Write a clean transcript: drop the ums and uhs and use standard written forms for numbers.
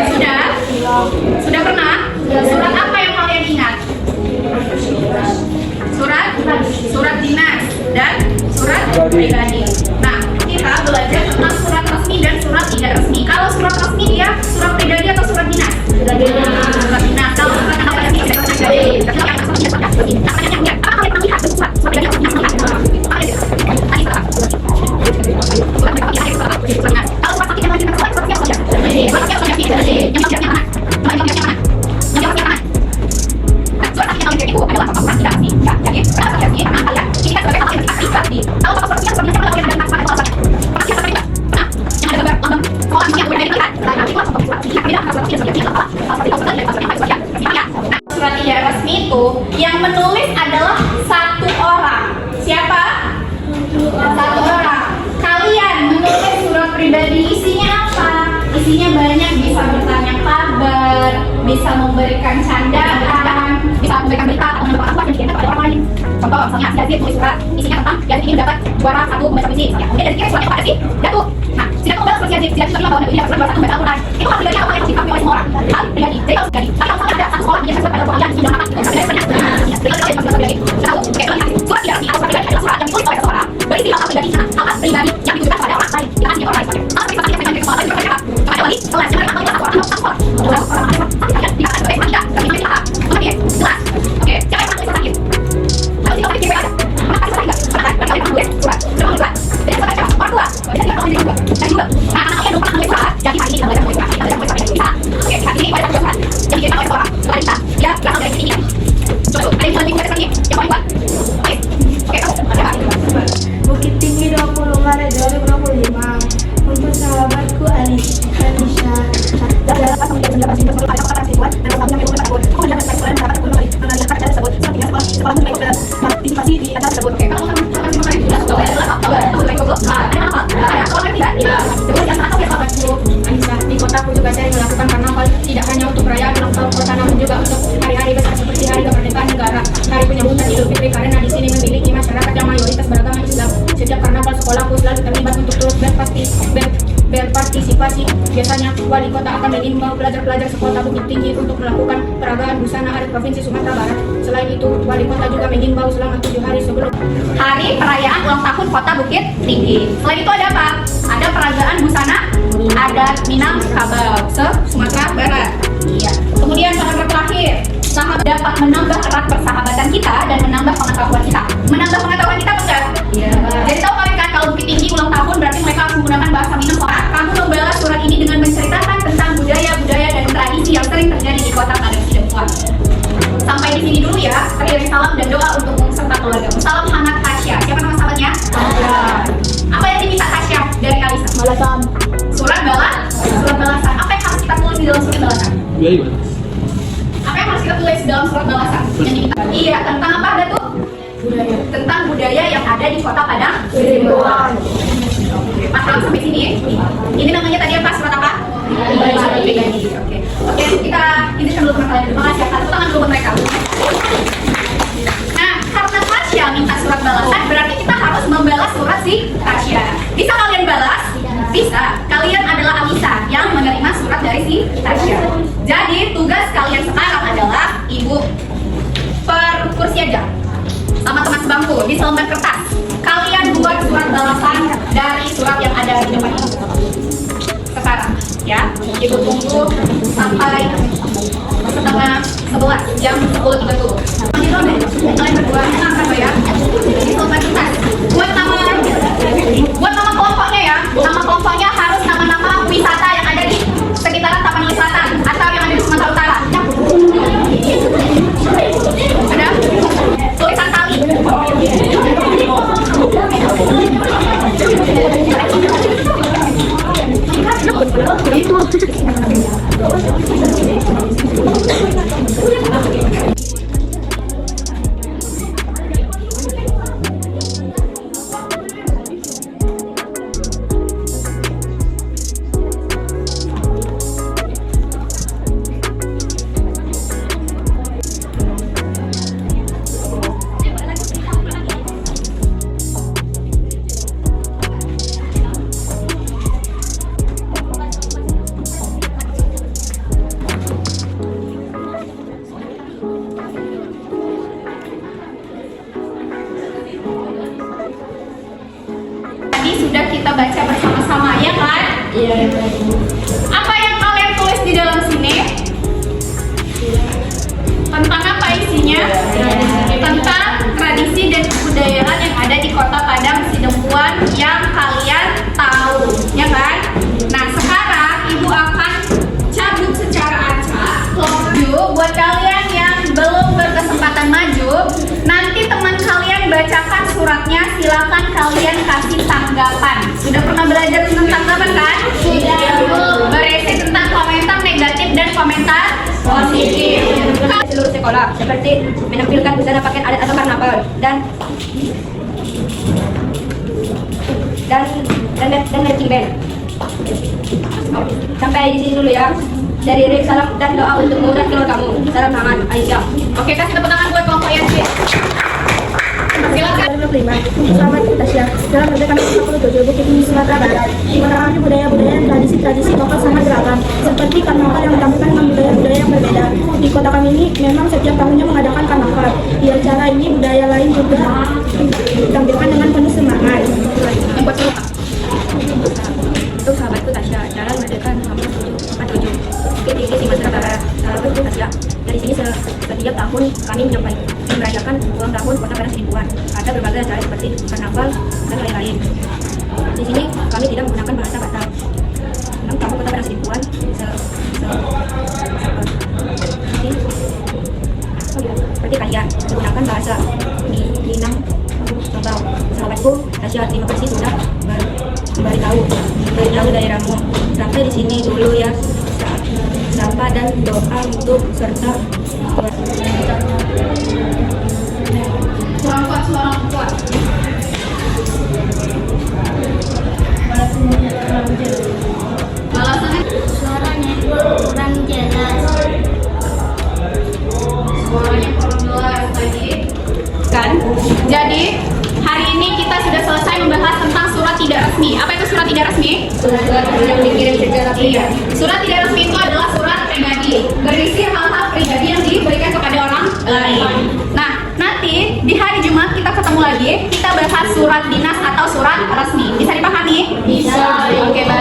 Sudah? Sudah pernah? Surat apa yang kalian ingat? Surat dinas dan surat pribadi. Nah, kita belajar tentang surat resmi dan surat tidak resmi. Kalau surat resmi dia surat pribadi atau surat dinas? Surat dinas. Kalau surat apa resmi? Surat tidak resmi itu yang menulis adalah satu orang. Siapa? Satu orang. Kalian menulis surat pribadi isinya apa? Isinya banyak, bisa bertanya kabar, bisa memberikan candaan, bisa memberikan berita atau mendapat apa yang dikirimkan kepada orang lain. Contoh, misalnya si Aziz tulis surat isinya tentang Yazid ini dapat juara 1 pembaca puisi. Kemudian dari kira suratnya kepada si Datuk. Nah, si Datuk membalas seperti Yazid. Si Yazid juga bilang bahwa Nabi dapat juara 1 membaca Al-Quran. Itu hal pribadi apa yang harus dipahami oleh semua orang. Hal pribadi. Jadi kalau pribadi. Tapi kalau ada satu sekolah yang sesuai dengan Al-Quran yang apa? Surat tidak resmi adalah surat yang ditulis oleh seseorang berisi hal pribadi sana, hal pribadi yang ditujukan kepada orang lain, dikasih oleh orang lain. Hal pribadi yang ditujukan kepada orang lain kepada wali, kelas, yang atau orang atau sekolah. Dikatakan sebagai tidak, tapi tidak paham. Oke, jelas. Oke, siapa yang menulis sakit? Kalau tidak sakit ada. Pernah kali sakit enggak? Pernah kali menulis surat. Sudah menulis surat. Jadi sebagai siapa? Orang tua. Jadi dia orang juga. Dan juga. Nah, anak-anaknya dulu pernah menulis surat. Jadi hari ini kita belajar menulis surat. Kita belajar menulis surat. Oke, hari ini kita belajar surat. Jadi kita oleh seorang kepada kita. Dia berasal dari sini. Coba, ada yang lebih mudah sekali. Yang paling kuat. Oke, kamu ada apa? Bukit Tinggi 20 Maret 2025. Untuk sahabatku Alisha. Dalam pasal 19 sebelum ada kata siswa dan kami mengumpulkan akun. Aku mendapat sekolah mendapat akun kembali mengajar acara tersebut. Selanjutnya sekolah mengikut dalam partisipasi di acara tersebut. Oke, kalau kamu tidak tahu adalah apa? Ada apa? Kalau tidak, kemudian atau ya sahabatku Alisha, di kotaku juga sering melakukan karnaval tidak hanya untuk perayaan ulang tahun kota namun juga untuk hari-hari besar seperti hari kemerdekaan negara, hari penyambutan Idul Fitri karena di sini memiliki masyarakat yang mayoritas beragama Islam. Setiap karnaval sekolahku selalu terlibat untuk terus berpartisipasi. Biasanya wali kota akan mengimbau pelajar-pelajar sekolah Bukit Tinggi untuk melakukan peragaan busana adat Provinsi Sumatera Barat. Selain itu, wali kota juga mengimbau selama 7 hari sebelum hari perayaan ulang tahun kota Bukit Tinggi. Selain itu ada apa? Ada peragaan busana adat Minangkabau se-Sumatera Barat. Iya. Kemudian paragraf terakhir, sahabat dapat menambah erat persahabatan kita dan menambah pengetahuan kita. Menambah pengetahuan kita enggak? Iya. Jadi tahu kalian kan kalau Bukit Tinggi ulang tahun berarti mereka harus menggunakan bahasa Minangkabau. Kamu membalas surat ini dengan menceritakan tentang budaya-budaya dan tradisi yang sering terjadi di kota pada Cilegon. Sampai di sini dulu ya. Akhirnya salam dan doa untuk serta keluarga. Salam hangat Tasya. Siapa nama sahabatnya? Apa yang diminta Tasya dari Alisa? Balasan. Surat balasan. Apa yang harus kita tulis di dalam surat balasan? Apa yang harus kita tulis dalam surat balasan? Iya, tentang apa ada tuh? Budaya. Tentang budaya yang ada di kota Padang Cilegon. Paham sampai sini? Ini namanya tadi apa? Surat apa? Surat pribadi. Oke, kita izinkan dulu teman kalian. Terima kasih. Satu tangan dulu buat mereka. Nah, karena Tasya minta surat balasan, berarti kita harus membalas surat si Tasya. Bisa kalian balas? Bisa. Kalian adalah Alisa yang menerima surat dari si Tasya. Jadi tugas kalian sekarang adalah ibu per kursi aja sama teman sebangku di selembar kertas. Kalian buat surat balasan dari surat yang ada di depan ini. Sekarang, ya, ibu tunggu sampai setengah 11 jam 10.30. Kalian berdua enak ya? Di selembar kertas. Buat nama kelompoknya ya. Nama kelompoknya harus nama-nama wisata yang ada di sekitaran Taman Lili Selatan atau yang ada di Sumatera Utara. Ada tulisan tali. baca bersama-sama, ya kan? Iya. Apa yang kalian tulis di dalam sini? Tentang apa isinya? Tentang tradisi dan kebudayaan yang ada di Kota Padang Sidempuan yang kalian tahu, ya kan? Nah, sekarang Ibu akan cabut secara acak. Yuk, buat kalian yang belum berkesempatan maju, nanti teman kalian bacakan suratnya, silakan kalian kasih tanggapan. Sudah pernah belajar tentang tanggapan kan? Sudah. Berisi tentang komentar negatif dan komentar positif. Seluruh sekolah seperti menampilkan busana pakaian adat atau karnaval dan marching band. Sampai di sini dulu ya. Dari Rick, salam dan doa untukmu dan keluargamu. Salam hangat, Aisyah. Oke, kasih tepuk tangan buat kelompok Yasin. Silakan. Selamat Tasya. Dalam negeri kami 47 Bukit Tinggi Sumatera Barat. Di kota kami budaya-budaya dan tradisi-tradisi lokal sangat beragam, seperti karnaval yang menampilkan budaya-budaya yang berbeda. Di kota kami ini memang setiap tahunnya mengadakan karnaval. Di acara ini budaya lain juga ditampilkan dengan penuh semangat. Untuk sahabatku Tasya, Jalan Merdeka nomor 47 Bukit Tinggi Sumatera Barat. Sahabatku Tasya, dari sini setiap tahun kami merayakan ulang tahun Kota Padang Sidempuan. Ada berbagai acara seperti karnaval dan lain-lain. Di sini kami tidak menggunakan bahasa Batak. Namun kamu Kota Padang Sidempuan seperti kalian menggunakan bahasa Minang Sabau. Sahabatku Tasya, terima kasih sudah beritahu daerahmu. Sampai di sini dulu ya. Sapa dan doa untuk serta suara kuat. Balasannya Suaranya kurang jelas. suaranya kurang jelas lagi kan. Jadi hari ini kita sudah selesai membahas tentang surat tidak resmi. Apa itu surat tidak resmi? Surat yang dikirim secara pribadi. Surat tidak resmi itu adalah surat pribadi, berisi hal-hal pribadi yang diberikan kepada orang lain. Nah, nanti di hari Jumat kita ketemu lagi, kita bahas surat dinas atau surat resmi. Bisa dipahami? Bisa. Oke, baik.